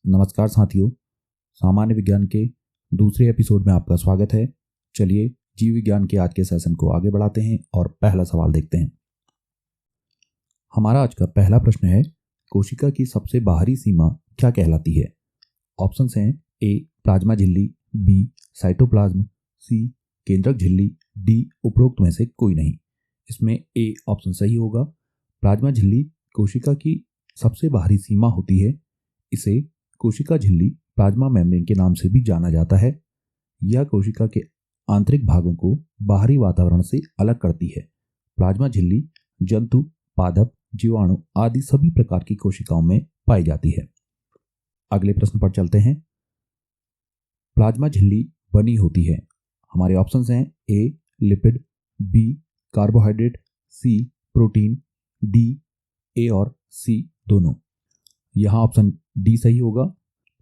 नमस्कार साथियों, सामान्य विज्ञान के दूसरे एपिसोड में आपका स्वागत है। चलिए जीव विज्ञान के आज के सेशन को आगे बढ़ाते हैं और पहला सवाल देखते हैं। हमारा आज का पहला प्रश्न है, कोशिका की सबसे बाहरी सीमा क्या कहलाती है? ऑप्शंस हैं ए प्लाज्मा झिल्ली, बी साइटोप्लाज्म, सी केंद्रक झिल्ली, डी उपरोक्त में से कोई नहीं। इसमें ए ऑप्शन सही होगा। प्लाज्मा झिल्ली कोशिका की सबसे बाहरी सीमा होती है। इसे कोशिका झिल्ली प्लाज्मा मेम्ब्रेन के नाम से भी जाना जाता है। यह कोशिका के आंतरिक भागों को बाहरी वातावरण से अलग करती है। प्लाज्मा झिल्ली जंतु, पादप, जीवाणु आदि सभी प्रकार की कोशिकाओं में पाई जाती है। अगले प्रश्न पर चलते हैं। प्लाज्मा झिल्ली बनी होती है। हमारे ऑप्शंस हैं A lipid, B carbohydrate, C protein, D A और सी दोनों। यहाँ ऑप्शन डी सही होगा।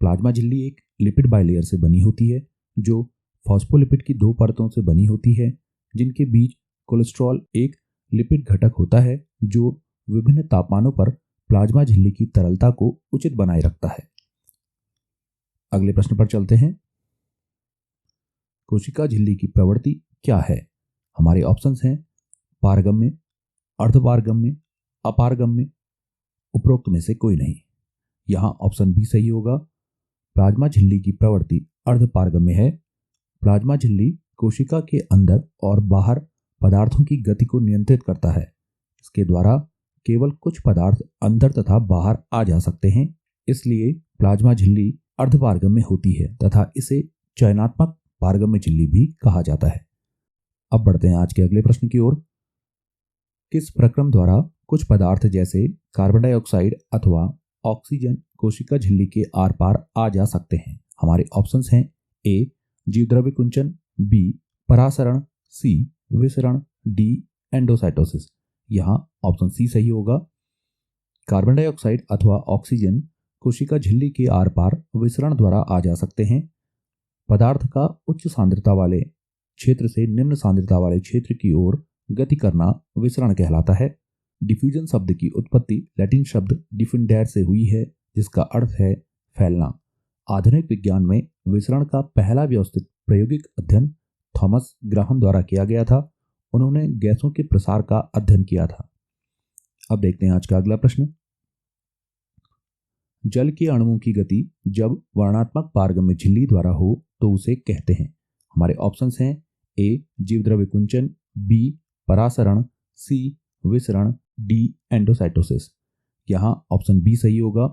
प्लाज्मा झिल्ली एक लिपिड बाइलेयर से बनी होती है जो फॉस्फोलिपिड की दो परतों से बनी होती है, जिनके बीच कोलेस्ट्रॉल एक लिपिड घटक होता है जो विभिन्न तापमानों पर प्लाज्मा झिल्ली की तरलता को उचित बनाए रखता है। अगले प्रश्न पर चलते हैं। कोशिका झिल्ली की प्रवृत्ति क्या है? हमारे ऑप्शंस हैं पारगम्य, अर्धपारगम्य, अपारगम्य, उपरोक्त में से कोई नहीं। यहाँ ऑप्शन बी सही होगा। प्लाज्मा झिल्ली की प्रवृत्ति अर्धपारगम्य है। प्लाज्मा झिल्ली कोशिका के अंदर और बाहर पदार्थों की गति को नियंत्रित करता है। इसके द्वारा केवल कुछ पदार्थ अंदर तथा बाहर आ जा सकते हैं। इसलिए प्लाज्मा झिल्ली अर्धपारगम्य होती है तथा इसे चयनात्मक पारगम्य झिल्ली भी कहा जाता है। अब बढ़ते हैं आज के अगले प्रश्न की ओर। किस प्रक्रम द्वारा कुछ पदार्थ जैसे कार्बन डाइऑक्साइड अथवा ऑक्सीजन कोशिका झिल्ली के आर पार आ जा सकते हैं? हमारे ऑप्शंस हैं ए जीवद्रव्य कुंचन, बी परासरण, सी विसरण, डी एंडोसाइटोसिस। यहाँ ऑप्शन सी सही होगा। कार्बन डाइऑक्साइड अथवा ऑक्सीजन कोशिका झिल्ली के आर पार विसरण द्वारा आ जा सकते हैं। पदार्थ का उच्च सांद्रता वाले क्षेत्र से निम्न सांद्रता वाले क्षेत्र की ओर गति करना विसरण कहलाता है। डिफ्यूजन शब्द की उत्पत्ति लैटिन शब्द डिफिंडेर से हुई है, जिसका अर्थ है फैलना। आधुनिक विज्ञान में विसरण का पहला व्यवस्थित प्रायोगिक अध्ययन थॉमस ग्राहम द्वारा किया गया था। उन्होंने गैसों के प्रसार का अध्ययन किया था। अब देखते हैं आज का अगला प्रश्न। जल के अणुओं की गति जब वर्णात्मक पारगम्य झिल्ली द्वारा हो तो उसे कहते हैं? हमारे ऑप्शंस हैं ए जीवद्रव्य कुंचन, बी परासरण, सी विसरण, डी एंडोसाइटोसिस। यहाँ ऑप्शन बी सही होगा।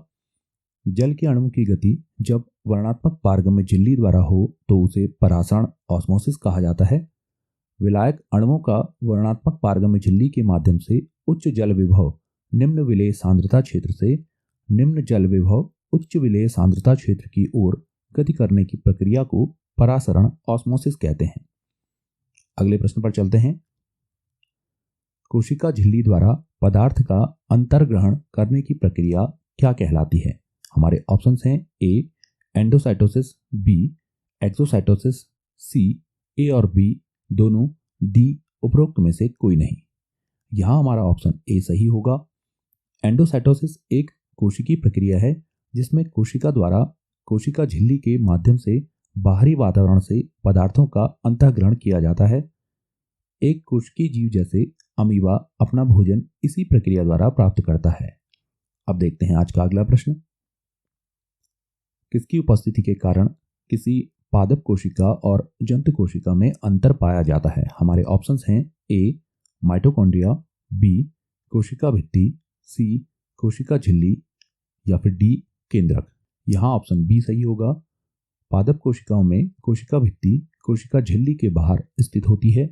जल के अणुओं की गति जब वर्णात्मक पारगम्य झिल्ली द्वारा हो तो उसे परासरण ऑस्मोसिस कहा जाता है। विलायक अणुओं का वर्णात्मक पारगम्य झिल्ली के माध्यम से उच्च जल विभव निम्न विलेय सांद्रता क्षेत्र से निम्न जल विभव उच्च विलेय सांद्रता क्षेत्र की ओर गति करने की प्रक्रिया को परासरण ऑस्मोसिस कहते हैं। अगले प्रश्न पर चलते हैं। कोशिका झिल्ली द्वारा पदार्थ का अंतर्ग्रहण करने की प्रक्रिया क्या कहलाती है? हमारे ऑप्शंस हैं ए एंडोसाइटोसिस, बी एक्सोसाइटोसिस, सी ए और बी दोनों, डी उपरोक्त में से कोई नहीं। यहाँ हमारा ऑप्शन ए सही होगा। एंडोसाइटोसिस एक कोशिकीय प्रक्रिया है जिसमें कोशिका द्वारा कोशिका झिल्ली के माध्यम से बाहरी वातावरण से पदार्थों का अंतःग्रहण किया जाता है। एक कोशिकीय जीव जैसे अमीबा अपना भोजन इसी प्रक्रिया द्वारा प्राप्त करता है। अब देखते हैं आज का अगला प्रश्न। किसकी उपस्थिति के कारण किसी पादप कोशिका और जंतु कोशिका में अंतर पाया जाता है? हमारे ऑप्शंस हैं ए माइटोकॉन्ड्रिया, बी कोशिका भित्ति, सी कोशिका झिल्ली या फिर डी केंद्रक। यहाँ ऑप्शन बी सही होगा। पादप कोशिकाओं में कोशिका भित्ति कोशिका झिल्ली के बाहर स्थित होती है।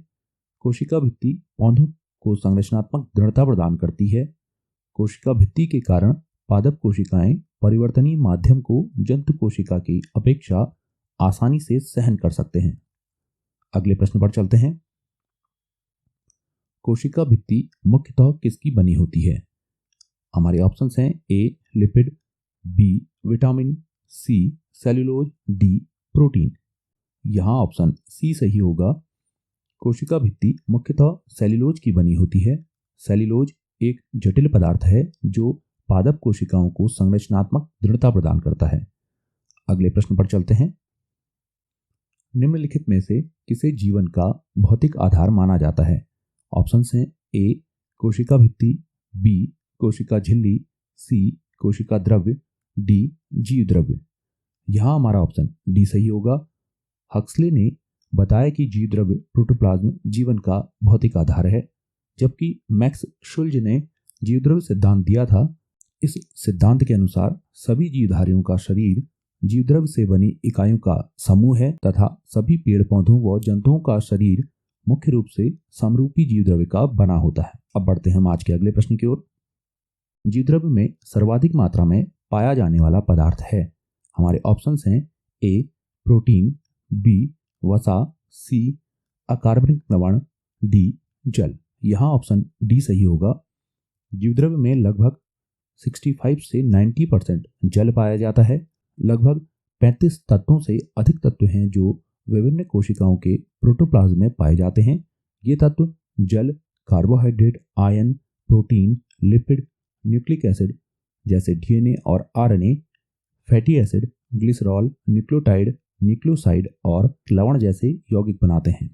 कोशिका भित्ति पौधों को संरचनात्मक दृढ़ता प्रदान करती है। कोशिका भित्ति के कारण पादप कोशिकाएं परिवर्तनीय माध्यम को जंतु कोशिका की अपेक्षा आसानी से सहन कर सकते हैं। अगले प्रश्न पर चलते हैं। कोशिका भित्ति मुख्यतः किसकी बनी होती है? हमारे ऑप्शंस हैं A lipid, B vitamin, C cellulose, D protein. यहाँ ऑप्शन सी सही होगा। कोशिका भित्ति मुख्यतः सेल्यूलोज की बनी होती है। सेल्यूलोज एक जटिल पदार्थ है जो पादप कोशिकाओं को संरचनात्मक दृढ़ता प्रदान करता है। अगले प्रश्न पर चलते हैं। निम्नलिखित में से किसे जीवन का भौतिक आधार माना जाता है? ऑप्शंस हैं ए कोशिका भित्ति, बी कोशिका झिल्ली, सी कोशिका द्रव्य, डी जीव द्रव्य। यहां हमारा ऑप्शन डी सही होगा। हक्सले ने बताया कि जीव द्रव्य प्रोटोप्लाज्म जीवन का भौतिक आधार है, जबकि मैक्स शुल्ज ने जीव द्रव्य सिद्धांत दिया था। इस सिद्धांत के अनुसार सभी जीवधारियों का शरीर जीव द्रव्य से बनी इकाइयों का समूह है तथा सभी पेड़ पौधों व जंतुओं का शरीर मुख्य रूप से समरूपी जीव द्रव्य का बना होता है। अब बढ़ते हैं हम आज के अगले प्रश्न की ओर। जीव द्रव्य में सर्वाधिक मात्रा में पाया जाने वाला पदार्थ है। हमारे ऑप्शंस हैं ए प्रोटीन, बी वसा, सी अकार्बनिक लवण, डी जल। यहाँ ऑप्शन डी सही होगा। जीवद्रव्य में लगभग 65 से 90% जल पाया जाता है। लगभग 35 तत्वों से अधिक तत्व हैं जो विभिन्न कोशिकाओं के प्रोटोप्लाज्म में पाए जाते हैं। ये तत्व जल, carbohydrate, ion, protein, lipid, nucleic acid जैसे डीएनए और RNA, fatty acid, glycerol, nucleotide, nucleoside और लवण जैसे यौगिक बनाते हैं।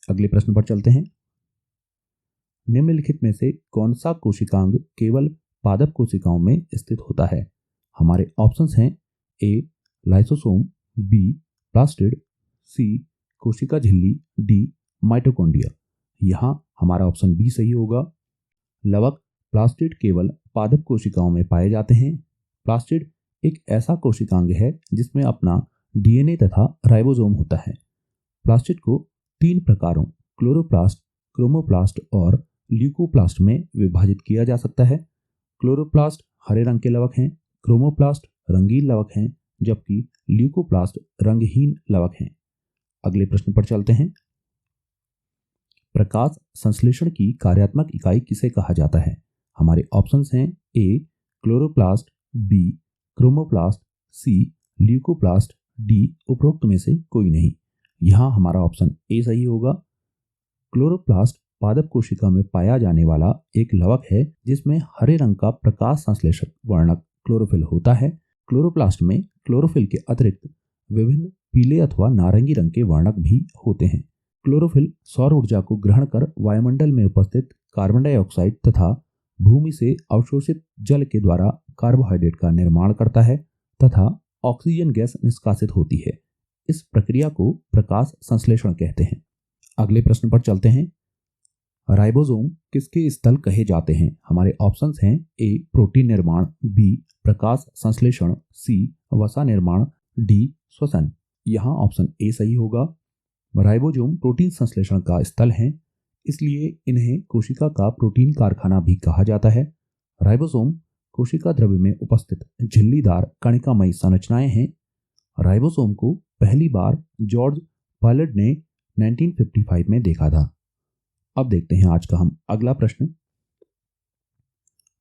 अगले प्रश्न पर चलते हैं। निम्नलिखित में से कौन सा कोशिकांग केवल पादप कोशिकाओं में स्थित होता है? हमारे ऑप्शंस हैं ए लाइसोसोम, बी प्लास्टिड, सी कोशिका झिल्ली, डी माइटोकॉन्ड्रिया। यहाँ हमारा ऑप्शन बी सही होगा। लवक प्लास्टिड केवल पादप कोशिकाओं में पाए जाते हैं। प्लास्टिड एक ऐसा कोशिकांग है जिसमें अपना डीएनए तथा राइबोसोम होता है। प्लास्टिड को 3 प्रकारों क्लोरोप्लास्ट, क्रोमोप्लास्ट और ल्यूकोप्लास्ट में विभाजित किया जा सकता है। क्लोरोप्लास्ट हरे रंग के लवक हैं, क्रोमोप्लास्ट रंगीन लवक हैं, जबकि ल्यूकोप्लास्ट रंगहीन लवक हैं। अगले प्रश्न पर चलते हैं। प्रकाश संश्लेषण की कार्यात्मक इकाई किसे कहा जाता है? हमारे ऑप्शंस हैं ए क्लोरोप्लास्ट, बी क्रोमोप्लास्ट, सी ल्यूकोप्लास्ट, डी उपरोक्त में से कोई नहीं। यहाँ हमारा ऑप्शन ए सही होगा। क्लोरोप्लास्ट पादप कोशिका में पाया जाने वाला एक लवक है जिसमें हरे रंग का प्रकाश संश्लेषक वर्णक क्लोरोफिल होता है। क्लोरोप्लास्ट में क्लोरोफिल के अतिरिक्त विभिन्न पीले अथवा नारंगी रंग के वर्णक भी होते हैं। क्लोरोफिल सौर ऊर्जा को ग्रहण कर वायुमंडल में उपस्थित कार्बन डाइऑक्साइड तथा भूमि से अवशोषित जल के द्वारा कार्बोहाइड्रेट का निर्माण करता है तथा ऑक्सीजन गैस निष्कासित होती है। इस प्रक्रिया को प्रकाश संश्लेषण कहते हैं। अगले प्रश्न पर चलते हैं। राइबोसोम किसके स्थल कहे जाते हैं? हमारे ऑप्शंस हैं ए प्रोटीन निर्माण, बी प्रकाश संश्लेषण, सी वसा निर्माण, डी श्वसन। यहाँ ऑप्शन ए सही होगा। राइबोसोम प्रोटीन संश्लेषण का स्थल है, इसलिए इन्हें कोशिका का प्रोटीन कारखाना भी कहा जाता है। राइबोसोम कोशिका द्रव्य में उपस्थित झिल्लीदार कणिकामयी संरचनाएं हैं। राइबोसोम को पहली बार जॉर्ज पायलट ने 1955 में देखा था। अब देखते हैं आज का हम अगला प्रश्न।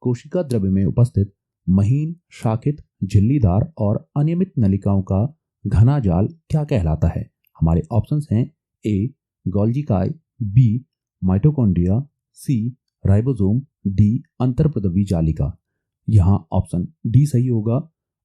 कोशिका द्रव्य में उपस्थित महीन, शाखित, झिल्लीदार और अनियमित नलिकाओं का घना जाल क्या कहलाता है? हमारे ऑप्शंस हैं ए गोल्गी, बी माइटोकॉन्ड्रिया, सी राइबोसोम, डी अंतर्प्रदवी जालिका। यहाँ ऑप्शन डी सही होगा।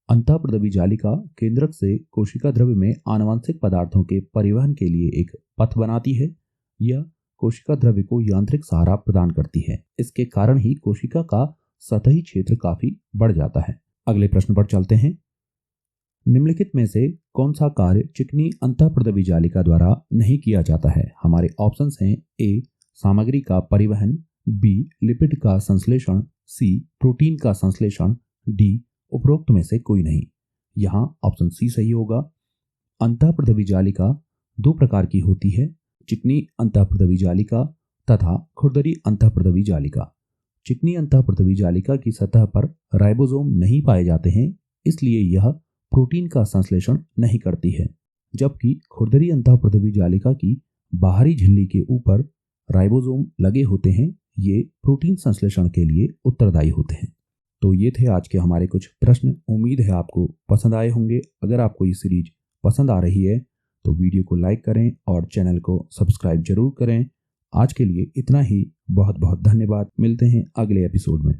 अंतःप्रदवी जालिका केंद्रक से कोशिका द्रव्य में आनुवंशिक पदार्थों के परिवहन के लिए एक पथ बनाती है। यह कोशिका द्रव्य को यांत्रिक सहारा प्रदान करती है। इसके कारण ही कोशिका का सतही क्षेत्र काफी बढ़ जाता है। अगले प्रश्न पर चलते हैं। निम्नलिखित में से कौन सा कार्य चिकनी अंतःप्रदवी जालिका द्वारा नहीं किया जाता है? हमारे ऑप्शंस हैं ए सामग्री का परिवहन, बी लिपिड का संश्लेषण, सी प्रोटीन का संश्लेषण, डी उपरोक्त में से कोई नहीं। यहाँ ऑप्शन सी सही होगा। अंतःप्रदवी जालिका 2 प्रकार की होती है, चिकनी अंतःप्रदवी जालिका तथा खुरदरी अंतःप्रदवी जालिका। चिकनी अंतःप्रदवी जालिका की सतह पर राइबोसोम नहीं पाए जाते हैं, इसलिए यह प्रोटीन का संश्लेषण नहीं करती है, जबकि खुरदरी अंतःप्रदवी जालिका की बाहरी झिल्ली के ऊपर राइबोसोम लगे होते हैं। ये प्रोटीन संश्लेषण के लिए उत्तरदायी होते हैं। तो ये थे आज के हमारे कुछ प्रश्न। उम्मीद है आपको पसंद आए होंगे। अगर आपको ये सीरीज पसंद आ रही है तो वीडियो को लाइक करें और चैनल को सब्सक्राइब जरूर करें। आज के लिए इतना ही। बहुत बहुत धन्यवाद। मिलते हैं अगले एपिसोड में।